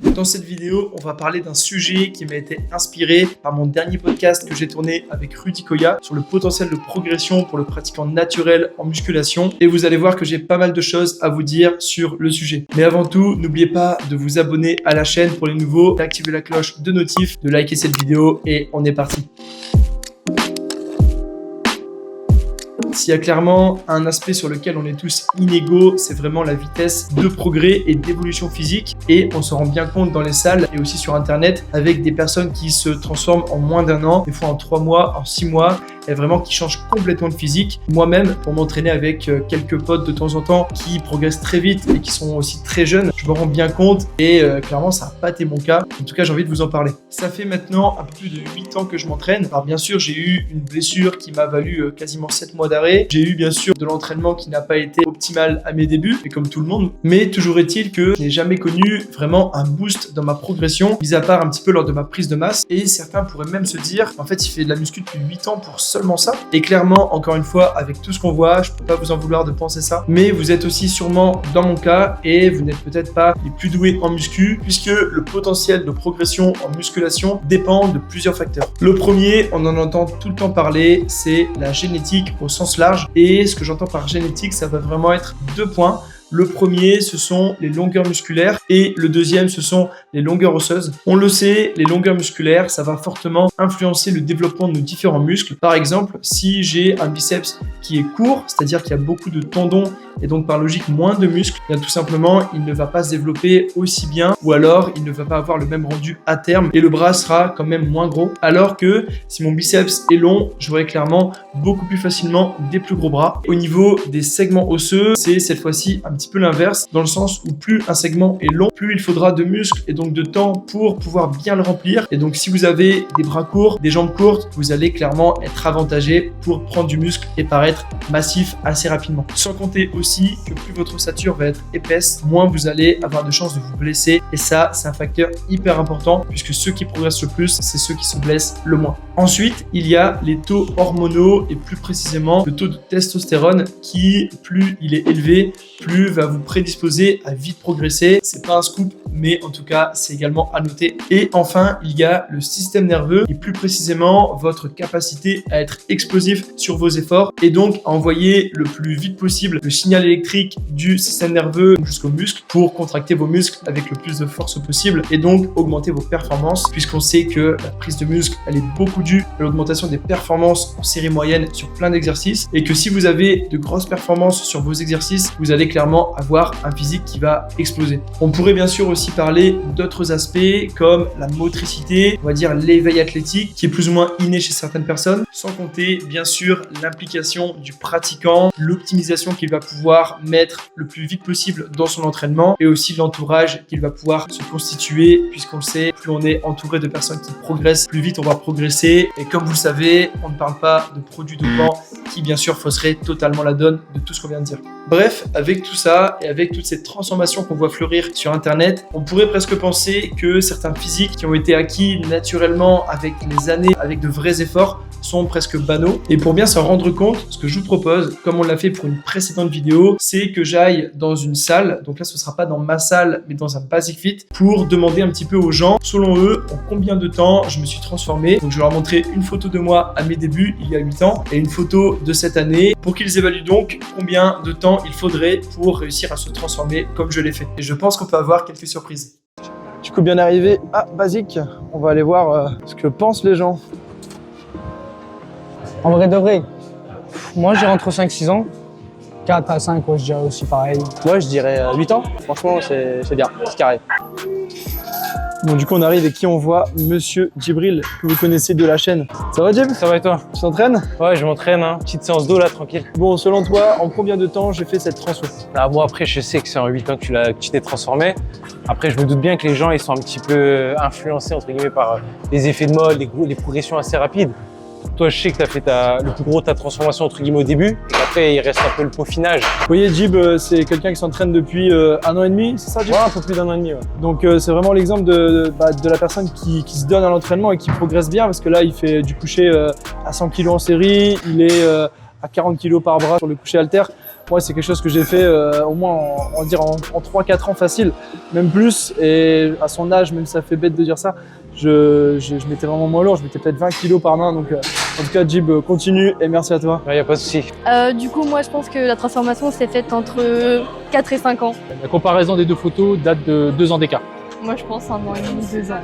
Dans cette vidéo, on va parler d'un sujet qui m'a été inspiré par mon dernier podcast que j'ai tourné avec Rudy Koya sur le potentiel de progression pour le pratiquant naturel en musculation. Et vous allez voir que j'ai pas mal de choses à vous dire sur le sujet. Mais avant tout, n'oubliez pas de vous abonner à la chaîne pour les nouveaux, d'activer la cloche de notif, de liker cette vidéo et on est parti. S'il y a clairement un aspect sur lequel on est tous inégaux, c'est vraiment la vitesse de progrès et d'évolution physique. Et on se rend bien compte dans les salles et aussi sur Internet avec des personnes qui se transforment en moins d'un an, des fois en 3 mois, en 6 mois, et vraiment qui changent complètement de physique. Moi-même, pour m'entraîner avec quelques potes de temps en temps qui progressent très vite et qui sont aussi très jeunes, je me rends bien compte et clairement, ça n'a pas été mon cas. En tout cas, j'ai envie de vous en parler. Ça fait maintenant un peu plus de 8 ans que je m'entraîne. Alors bien sûr, j'ai eu une blessure qui m'a valu quasiment 7 mois d'arrêt. J'ai eu bien sûr de l'entraînement qui n'a pas été optimal à mes débuts, et comme tout le monde. Mais toujours est-il que je n'ai jamais connu vraiment un boost dans ma progression, mis à part un petit peu lors de ma prise de masse. Et certains pourraient même se dire, en fait, il fait de la muscu depuis 8 ans pour seulement ça. Et clairement, encore une fois, avec tout ce qu'on voit, je peux pas vous en vouloir de penser ça. Mais vous êtes aussi sûrement dans mon cas, et vous n'êtes peut-être pas les plus doués en muscu, puisque le potentiel de progression en musculation dépend de plusieurs facteurs. Le premier, on en entend tout le temps parler, c'est la génétique au sens large. Et ce que j'entends par génétique, ça va vraiment être 2 points. Le premier, ce sont les longueurs musculaires et le deuxième, ce sont les longueurs osseuses. On le sait, les longueurs musculaires, ça va fortement influencer le développement de nos différents muscles. Par exemple, si j'ai un biceps qui est court, c'est-à-dire qu'il y a beaucoup de tendons et donc par logique moins de muscles, bien tout simplement, il ne va pas se développer aussi bien ou alors il ne va pas avoir le même rendu à terme et le bras sera quand même moins gros. Alors que si mon biceps est long, j'aurai clairement beaucoup plus facilement des plus gros bras. Au niveau des segments osseux, c'est cette fois-ci un petit peu l'inverse, dans le sens où plus un segment est long, plus il faudra de muscles et donc de temps pour pouvoir bien le remplir. Et donc si vous avez des bras courts, des jambes courtes, vous allez clairement être avantagé pour prendre du muscle et paraître massif assez rapidement. Sans compter aussi que plus votre ossature va être épaisse, moins vous allez avoir de chances de vous blesser. Et ça, c'est un facteur hyper important puisque ceux qui progressent le plus, c'est ceux qui se blessent le moins. Ensuite, il y a les taux hormonaux et plus précisément le taux de testostérone qui, plus il est élevé, plus va vous prédisposer à vite progresser. C'est pas un scoop, mais en tout cas, c'est également à noter. Et enfin, il y a le système nerveux et plus précisément votre capacité à être explosif sur vos efforts et donc à envoyer le plus vite possible le signal électrique du système nerveux jusqu'aux muscles pour contracter vos muscles avec le plus de force possible et donc augmenter vos performances puisqu'on sait que la prise de muscle, elle est beaucoup due à l'augmentation des performances en série moyenne sur plein d'exercices et que si vous avez de grosses performances sur vos exercices, vous allez clairement avoir un physique qui va exploser. On pourrait bien sûr aussi parler d'autres aspects comme la motricité, on va dire l'éveil athlétique qui est plus ou moins inné chez certaines personnes, sans compter bien sûr l'implication du pratiquant, l'optimisation qu'il va pouvoir mettre le plus vite possible dans son entraînement et aussi l'entourage qu'il va pouvoir se constituer puisqu'on le sait, plus on est entouré de personnes qui progressent, plus vite on va progresser et comme vous le savez, on ne parle pas de produits dopants qui bien sûr fausseraient totalement la donne de tout ce qu'on vient de dire. Bref, avec tout ça et avec toutes ces transformations qu'on voit fleurir sur Internet, on pourrait presque penser que certains physiques qui ont été acquis naturellement avec les années, avec de vrais efforts, sont presque banaux. Et pour bien s'en rendre compte, ce que je vous propose, comme on l'a fait pour une précédente vidéo, c'est que j'aille dans une salle, donc là ce sera pas dans ma salle, mais dans un Basic Fit, pour demander un petit peu aux gens, selon eux, en combien de temps je me suis transformé. Donc je vais leur montrer une photo de moi à mes débuts, il y a 8 ans, et une photo de cette année, pour qu'ils évaluent donc combien de temps il faudrait pour réussir à se transformer comme je l'ai fait. Et je pense qu'on peut avoir quelques surprises. Du coup, bien arrivé à Basic, on va aller voir ce que pensent les gens. En vrai de vrai, moi je dirais entre 5-6 ans. 4 à 5, ouais, je dirais aussi pareil. Moi je dirais 8 ans, franchement c'est bien, c'est carré. Bon, du coup, on arrive et qui on voit Monsieur Djibril, que vous connaissez de la chaîne. Ça va, Djib? Ça va et toi? Tu t'entraînes? Ouais, je m'entraîne, hein. Petite séance d'eau là, tranquille. Bon, selon toi, en combien de temps j'ai fait cette transfo? Ah, moi après, je sais que c'est en 8 ans que tu t'es transformé. Après, je me doute bien que les gens ils sont un petit peu influencés entre guillemets par les effets de mode, les progressions assez rapides. Toi, je sais que tu as fait le plus gros de ta transformation entre guillemets au début et qu'après, il reste un peu le peaufinage. Vous voyez, Djib, c'est quelqu'un qui s'entraîne depuis 1 an et demi, c'est ça, Djib? Ouais, un peu plus d'1 an et demi. Ouais. Donc, c'est vraiment l'exemple de la personne qui se donne à l'entraînement et qui progresse bien parce que là, il fait du coucher à 100 kg en série, il est à 40 kg par bras sur le coucher haltère. Moi, c'est quelque chose que j'ai fait au moins en 3-4 ans facile, même plus. Et à son âge, même si ça fait bête de dire ça, je mettais vraiment moins lourd. Je mettais peut-être 20 kilos par main. Donc, en tout cas, Jib, continue et merci à toi. Il n'y a pas de souci. Du coup, moi, je pense que la transformation s'est faite entre 4 et 5 ans. La comparaison des deux photos date de 2 ans d'écart. Moi, je pense 1 an et demi, 2 ans.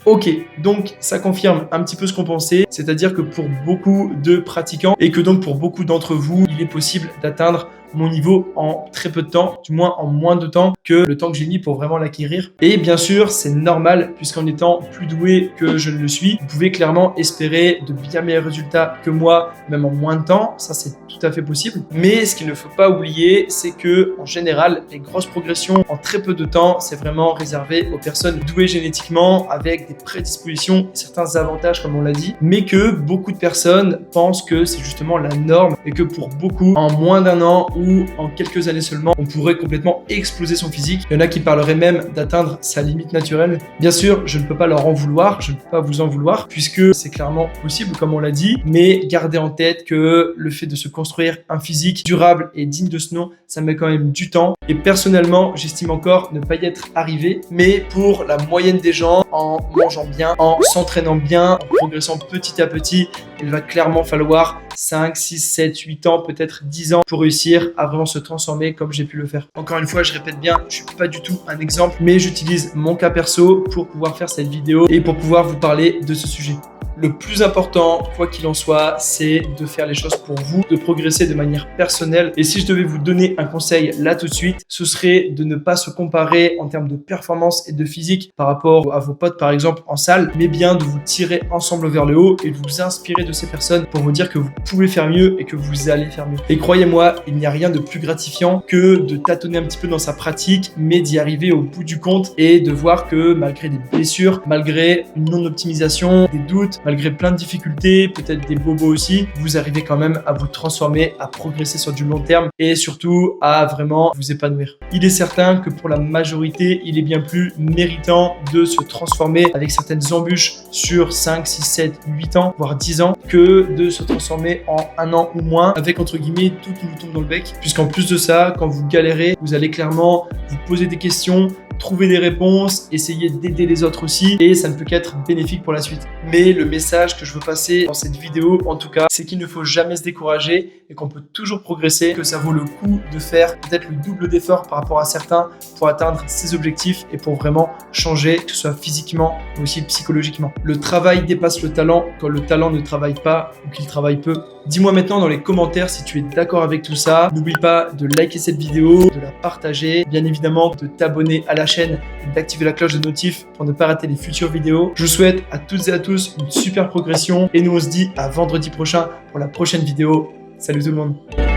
Ok, donc ça confirme un petit peu ce qu'on pensait, c'est-à-dire que pour beaucoup de pratiquants et que donc pour beaucoup d'entre vous, il est possible d'atteindre mon niveau en très peu de temps, du moins en moins de temps que le temps que j'ai mis pour vraiment l'acquérir. Et bien sûr, c'est normal puisqu'en étant plus doué que je ne le suis, vous pouvez clairement espérer de bien meilleurs résultats que moi, même en moins de temps. Ça, c'est tout à fait possible. Mais ce qu'il ne faut pas oublier, c'est que en général, les grosses progressions en très peu de temps, c'est vraiment réservé aux personnes douées génétiquement avec des prédispositions et certains avantages, comme on l'a dit, mais que beaucoup de personnes pensent que c'est justement la norme et que pour beaucoup, en moins d'1 an ou en quelques années seulement, on pourrait complètement exploser son physique. Il y en a qui parleraient même d'atteindre sa limite naturelle. Bien sûr, je ne peux pas leur en vouloir, je ne peux pas vous en vouloir, puisque c'est clairement possible, comme on l'a dit, mais gardez en tête que le fait de se construire un physique durable et digne de ce nom, ça met quand même du temps. Et personnellement, j'estime encore ne pas y être arrivé, mais pour la moyenne des gens, en mangeant bien, en s'entraînant bien, en progressant petit à petit, il va clairement falloir 5, 6, 7, 8 ans, peut-être 10 ans pour réussir à vraiment se transformer comme j'ai pu le faire. Encore une fois, je répète bien, je suis pas du tout un exemple, mais j'utilise mon cas perso pour pouvoir faire cette vidéo et pour pouvoir vous parler de ce sujet. Le plus important, quoi qu'il en soit, c'est de faire les choses pour vous, de progresser de manière personnelle. Et si je devais vous donner un conseil là tout de suite, ce serait de ne pas se comparer en termes de performance et de physique par rapport à vos potes par exemple en salle, mais bien de vous tirer ensemble vers le haut et de vous inspirer de ces personnes pour vous dire que vous pouvez faire mieux et que vous allez faire mieux. Et croyez-moi, il n'y a rien de plus gratifiant que de tâtonner un petit peu dans sa pratique, mais d'y arriver au bout du compte et de voir que malgré des blessures, malgré une non-optimisation, des doutes, malgré plein de difficultés, peut-être des bobos aussi, vous arrivez quand même à vous transformer, à progresser sur du long terme et surtout à vraiment vous épanouir. Il est certain que pour la majorité, il est bien plus méritant de se transformer avec certaines embûches sur 5, 6, 7, 8 ans, voire 10 ans, que de se transformer en 1 an ou moins avec entre guillemets tout qui nous tombe dans le bec. Puisqu'en plus de ça, quand vous galérez, vous allez clairement vous poser des questions, trouver des réponses, essayer d'aider les autres aussi et ça ne peut qu'être bénéfique pour la suite. Mais le message que je veux passer dans cette vidéo en tout cas, c'est qu'il ne faut jamais se décourager et qu'on peut toujours progresser, que ça vaut le coup de faire peut-être le double d'effort par rapport à certains pour atteindre ses objectifs et pour vraiment changer, que ce soit physiquement mais aussi psychologiquement. Le travail dépasse le talent quand le talent ne travaille pas ou qu'il travaille peu. Dis-moi maintenant dans les commentaires si tu es d'accord avec tout ça. N'oublie pas de liker cette vidéo, de la partager, bien évidemment de t'abonner à la chaîne et d'activer la cloche de notif pour ne pas rater les futures vidéos. Je vous souhaite à toutes et à tous une super progression et nous on se dit à vendredi prochain pour la prochaine vidéo. Salut tout le monde!